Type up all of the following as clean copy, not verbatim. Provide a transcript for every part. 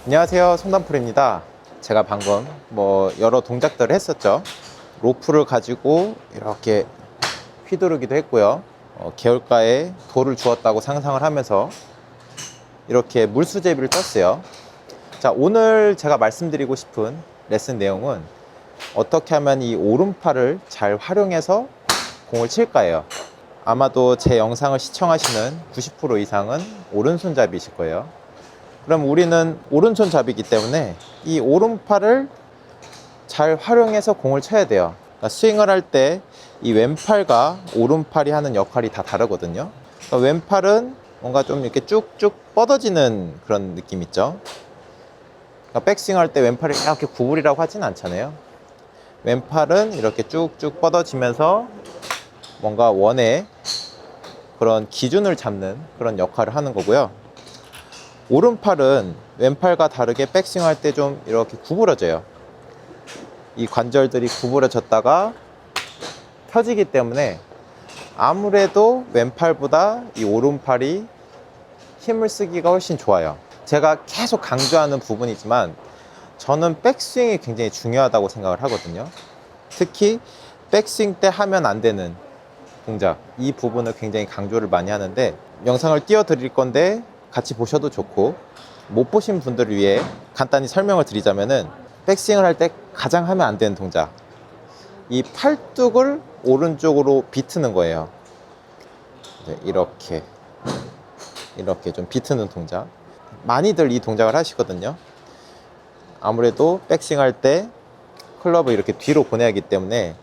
안녕하세요, 손담풀입니다. 제가 방금 여러 동작들을 했었죠. 로프를 가지고 이렇게 휘두르기도 했고요. 개울가에 돌을 주었다고 상상을 하면서 이렇게 물수제비를 떴어요. 자, 오늘 제가 말씀드리고 싶은 레슨 내용은 어떻게 하면 이 오른팔을 잘 활용해서 공을 칠까요? 아마도 제 영상을 시청하시는 90% 이상은 오른손잡이실 거예요. 그럼 우리는 오른손잡이기 때문에 이 오른팔을 잘 활용해서 공을 쳐야 돼요. 그러니까 스윙을 할 때 이 왼팔과 오른팔이 하는 역할이 다 다르거든요. 그러니까 왼팔은 뭔가 좀 이렇게 쭉쭉 뻗어지는 그런 느낌 있죠. 그러니까 백스윙 할 때 왼팔이 이렇게 구부리라고 하진 않잖아요. 왼팔은 이렇게 쭉쭉 뻗어지면서 뭔가 원의 그런 기준을 잡는 그런 역할을 하는 거고요. 오른팔은 왼팔과 다르게 백스윙 할 때 좀 이렇게 구부러져요. 이 관절들이 구부러졌다가 펴지기 때문에 아무래도 왼팔보다 이 오른팔이 힘을 쓰기가 훨씬 좋아요. 제가 계속 강조하는 부분이지만 저는 백스윙이 굉장히 중요하다고 생각을 하거든요. 특히 백스윙 때 하면 안 되는 동작, 이 부분을 굉장히 강조를 많이 하는데 영상을 띄워드릴 건데 같이 보셔도 좋고, 못 보신 분들을 위해 간단히 설명을 드리자면은 백스윙을 할 때 가장 하면 안 되는 동작, 이 팔뚝을 오른쪽으로 비트는 거예요. 이렇게 좀 비트는 동작, 많이들 이 동작을 하시거든요. 아무래도 백스윙 할 때 클럽을 이렇게 뒤로 보내야 하기 때문에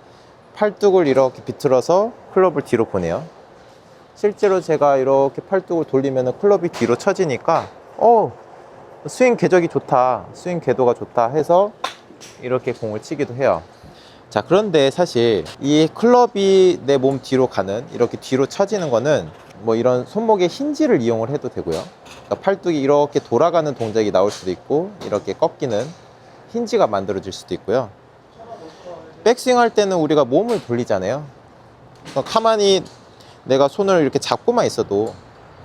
팔뚝을 이렇게 비틀어서 클럽을 뒤로 보내요. 실제로 제가 이렇게 팔뚝을 돌리면 클럽이 뒤로 쳐지니까 스윙 궤적이 좋다, 스윙 궤도가 좋다 해서 이렇게 공을 치기도 해요. 자, 그런데 사실 이 클럽이 내 몸 뒤로 가는, 이렇게 뒤로 쳐지는 거는 이런 손목의 힌지를 이용을 해도 되고요. 그러니까 팔뚝이 이렇게 돌아가는 동작이 나올 수도 있고, 이렇게 꺾이는 힌지가 만들어질 수도 있고요. 백스윙 할 때는 우리가 몸을 돌리잖아요. 그러니까 가만히 내가 손을 이렇게 잡고만 있어도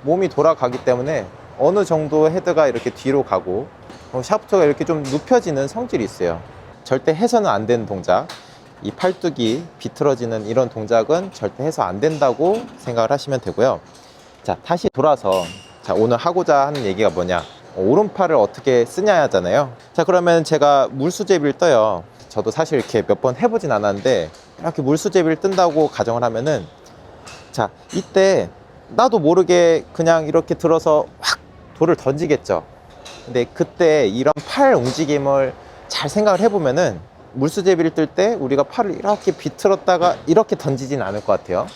몸이 돌아가기 때문에 어느 정도 헤드가 이렇게 뒤로 가고 샤프트가 이렇게 좀 눕혀지는 성질이 있어요. 절대 해서는 안 되는 동작, 이 팔뚝이 비틀어지는 이런 동작은 절대 해서 안 된다고 생각을 하시면 되고요. 자, 다시 돌아서 오늘 하고자 하는 얘기가 뭐냐, 오른팔을 어떻게 쓰냐 하잖아요. 자, 그러면 제가 물수제비를 떠요. 저도 사실 이렇게 몇 번 해보진 않았는데 이렇게 물수제비를 뜬다고 가정을 하면은, 자, 이때 나도 모르게 그냥 이렇게 들어서 확 돌을 던지겠죠. 근데 그때 이런 팔 움직임을 잘 생각을 해보면은 물수제비를 뜰 때 우리가 팔을 이렇게 비틀었다가 이렇게 던지진 않을 것 같아요.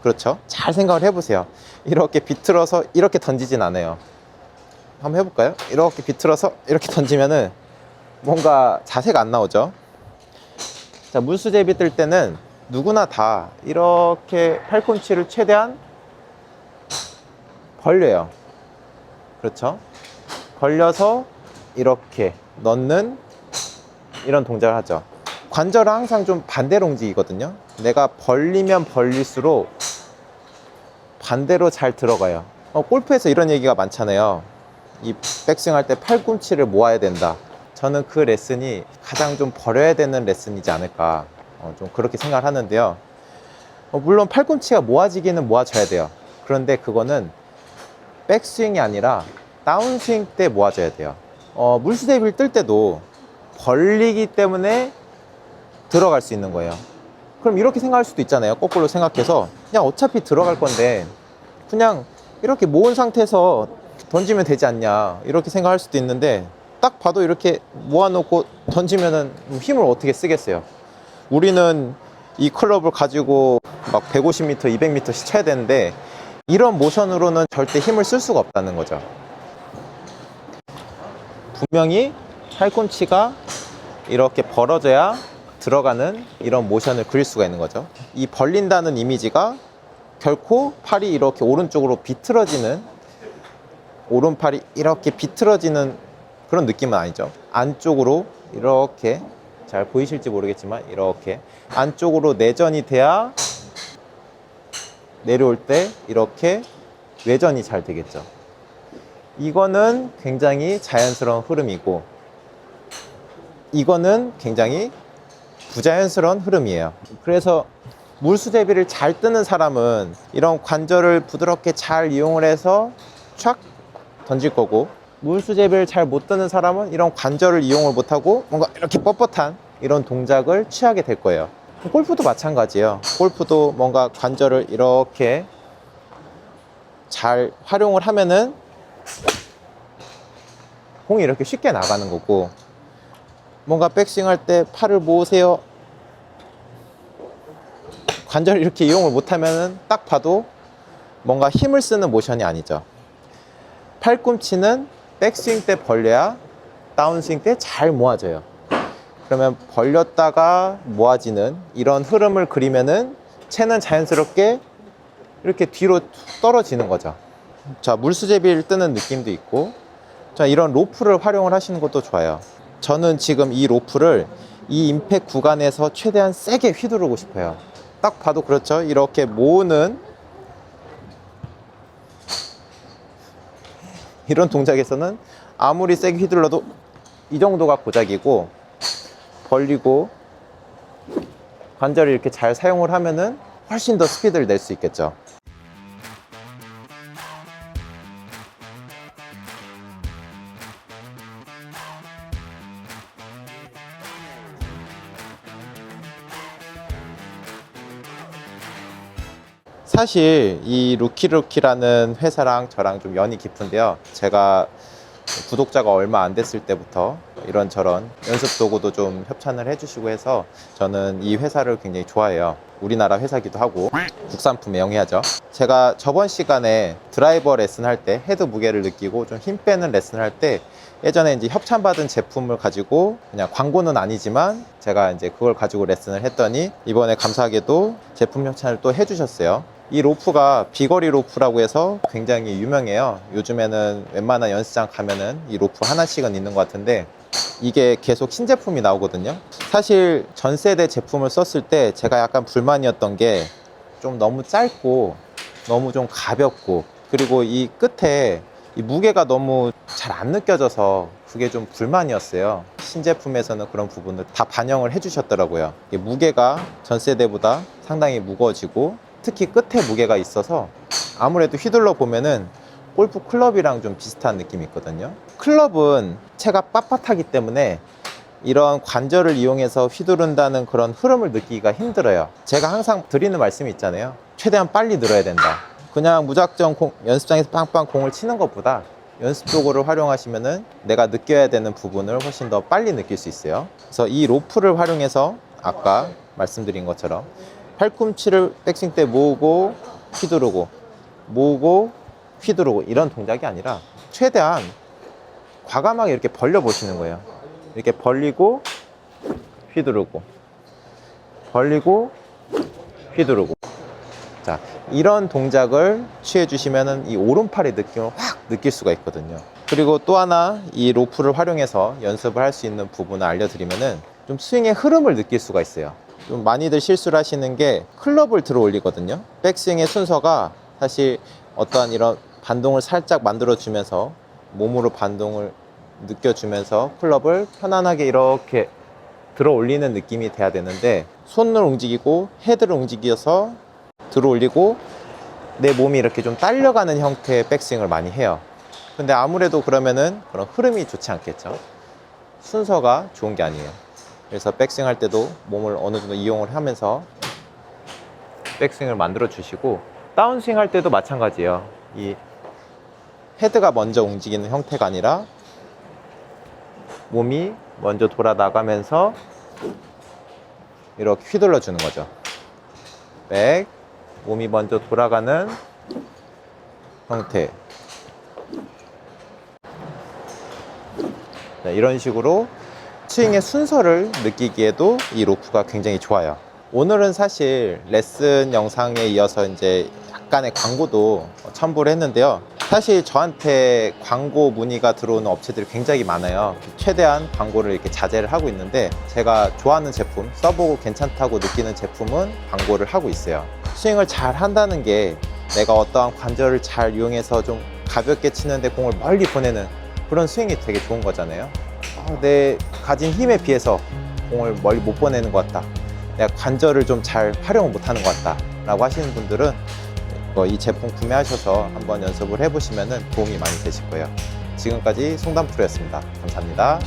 그렇죠? 잘 생각을 해보세요. 이렇게 비틀어서 이렇게 던지진 않아요. 한번 해볼까요? 이렇게 비틀어서 이렇게 던지면은 뭔가 자세가 안 나오죠. 자, 물수제비 뜰 때는 누구나 다 이렇게 팔꿈치를 최대한 벌려요. 그렇죠? 벌려서 이렇게 넣는 이런 동작을 하죠. 관절은 항상 좀 반대로 움직이거든요. 내가 벌리면 벌릴수록 반대로 잘 들어가요. 골프에서 이런 얘기가 많잖아요. 이 백스윙 할 때 팔꿈치를 모아야 된다. 저는 그 레슨이 가장 좀 버려야 되는 레슨이지 않을까, 좀 그렇게 생각을 하는데요. 물론 팔꿈치가 모아지기는 모아져야 돼요. 그런데 그거는 백스윙이 아니라 다운스윙 때 모아져야 돼요. 물수제비를 뜰 때도 벌리기 때문에 들어갈 수 있는 거예요. 그럼 이렇게 생각할 수도 있잖아요. 거꾸로 생각해서 그냥 어차피 들어갈 건데 그냥 이렇게 모은 상태에서 던지면 되지 않냐, 이렇게 생각할 수도 있는데, 딱 봐도 이렇게 모아놓고 던지면은 힘을 어떻게 쓰겠어요. 우리는 이 클럽을 가지고 막 150m, 200m씩 쳐야 되는데 이런 모션으로는 절대 힘을 쓸 수가 없다는 거죠. 분명히 팔꿈치가 이렇게 벌어져야 들어가는 이런 모션을 그릴 수가 있는 거죠. 이 벌린다는 이미지가 결코 팔이 이렇게 오른쪽으로 비틀어지는, 오른팔이 이렇게 비틀어지는 그런 느낌은 아니죠. 안쪽으로 이렇게, 잘 보이실지 모르겠지만 이렇게 안쪽으로 내전이 돼야 내려올 때 이렇게 외전이 잘 되겠죠. 이거는 굉장히 자연스러운 흐름이고, 이거는 굉장히 부자연스러운 흐름이에요. 그래서 물수제비를 잘 뜨는 사람은 이런 관절을 부드럽게 잘 이용을 해서 촥 던질 거고, 물수제비를 잘 못 뜨는 사람은 이런 관절을 이용을 못하고 뭔가 이렇게 뻣뻣한 이런 동작을 취하게 될 거예요. 골프도 마찬가지예요. 골프도 뭔가 관절을 이렇게 잘 활용을 하면은 공이 이렇게 쉽게 나가는 거고, 뭔가 백스윙 할 때 팔을 모으세요, 관절을 이렇게 이용을 못하면은 딱 봐도 뭔가 힘을 쓰는 모션이 아니죠. 팔꿈치는 백스윙 때 벌려야 다운스윙 때 잘 모아져요. 그러면 벌렸다가 모아지는 이런 흐름을 그리면은 채는 자연스럽게 이렇게 뒤로 떨어지는 거죠. 자, 물수제비를 뜨는 느낌도 있고, 자, 이런 로프를 활용을 하시는 것도 좋아요. 저는 지금 이 로프를 이 임팩 구간에서 최대한 세게 휘두르고 싶어요. 딱 봐도 그렇죠. 이렇게 모으는 이런 동작에서는 아무리 세게 휘둘러도 이 정도가 고작이고, 벌리고 관절을 이렇게 잘 사용을 하면은 훨씬 더 스피드를 낼 수 있겠죠. 사실 이 루키루키라는 회사랑 저랑 좀 연이 깊은데요. 제가 구독자가 얼마 안 됐을 때부터 이런저런 연습 도구도 좀 협찬을 해주시고 해서 저는 이 회사를 굉장히 좋아해요. 우리나라 회사기도 하고 국산품의 영예하죠. 제가 저번 시간에 드라이버 레슨 할 때 헤드 무게를 느끼고 좀 힘 빼는 레슨을 할 때 예전에 이제 협찬받은 제품을 가지고, 그냥 광고는 아니지만 제가 이제 그걸 가지고 레슨을 했더니 이번에 감사하게도 제품 협찬을 또 해주셨어요. 이 로프가 비거리 로프라고 해서 굉장히 유명해요. 요즘에는 웬만한 연습장 가면은 이 로프 하나씩은 있는 것 같은데, 이게 계속 신제품이 나오거든요. 사실 전 세대 제품을 썼을 때 제가 약간 불만이었던 게 좀 너무 짧고 너무 좀 가볍고, 그리고 이 끝에 이 무게가 너무 잘 안 느껴져서 그게 좀 불만이었어요. 신제품에서는 그런 부분을 다 반영을 해주셨더라고요. 이 무게가 전 세대보다 상당히 무거워지고, 특히 끝에 무게가 있어서 아무래도 휘둘러 보면은 골프 클럽이랑 좀 비슷한 느낌이 있거든요. 클럽은 채가 빳빳하기 때문에 이런 관절을 이용해서 휘두른다는 그런 흐름을 느끼기가 힘들어요. 제가 항상 드리는 말씀이 있잖아요. 최대한 빨리 늘어야 된다. 그냥 무작정 연습장에서 빵빵 공을 치는 것보다 연습 도구를 활용하시면은 내가 느껴야 되는 부분을 훨씬 더 빨리 느낄 수 있어요. 그래서 이 로프를 활용해서 아까 말씀드린 것처럼 팔꿈치를 백스윙 때 모으고 휘두르고, 모으고 휘두르고, 이런 동작이 아니라 최대한 과감하게 이렇게 벌려 보시는 거예요. 이렇게 벌리고 휘두르고, 벌리고 휘두르고. 자, 이런 동작을 취해 주시면은 이 오른팔의 느낌을 확 느낄 수가 있거든요. 그리고 또 하나, 이 로프를 활용해서 연습을 할 수 있는 부분을 알려드리면은 좀 스윙의 흐름을 느낄 수가 있어요. 좀 많이들 실수를 하시는 게 클럽을 들어 올리거든요. 백스윙의 순서가 사실 어떠한 이런 반동을 살짝 만들어 주면서 몸으로 반동을 느껴주면서 클럽을 편안하게 이렇게 들어 올리는 느낌이 돼야 되는데, 손을 움직이고 헤드를 움직여서 들어 올리고 내 몸이 이렇게 좀 딸려가는 형태의 백스윙을 많이 해요. 근데 아무래도 그러면은 그런 흐름이 좋지 않겠죠. 순서가 좋은 게 아니에요. 그래서 백스윙 할 때도 몸을 어느 정도 이용을 하면서 백스윙을 만들어 주시고, 다운스윙 할 때도 마찬가지예요. 이 헤드가 먼저 움직이는 형태가 아니라 몸이 먼저 돌아 나가면서 이렇게 휘둘러 주는 거죠. 백, 몸이 먼저 돌아가는 형태. 네, 이런 식으로 스윙의 순서를 느끼기에도 이 로프가 굉장히 좋아요. 오늘은 사실 레슨 영상에 이어서 이제 약간의 광고도 첨부를 했는데요. 사실 저한테 광고 문의가 들어오는 업체들이 굉장히 많아요. 최대한 광고를 이렇게 자제를 하고 있는데, 제가 좋아하는 제품, 써보고 괜찮다고 느끼는 제품은 광고를 하고 있어요. 스윙을 잘 한다는 게 내가 어떠한 관절을 잘 이용해서 좀 가볍게 치는데 공을 멀리 보내는 그런 스윙이 되게 좋은 거잖아요. 내 가진 힘에 비해서 공을 멀리 못 보내는 것 같다, 내가 관절을 좀 잘 활용을 못하는 것 같다 라고 하시는 분들은 이 제품 구매하셔서 한번 연습을 해보시면 도움이 많이 되실 거예요. 지금까지 송담프로였습니다. 감사합니다.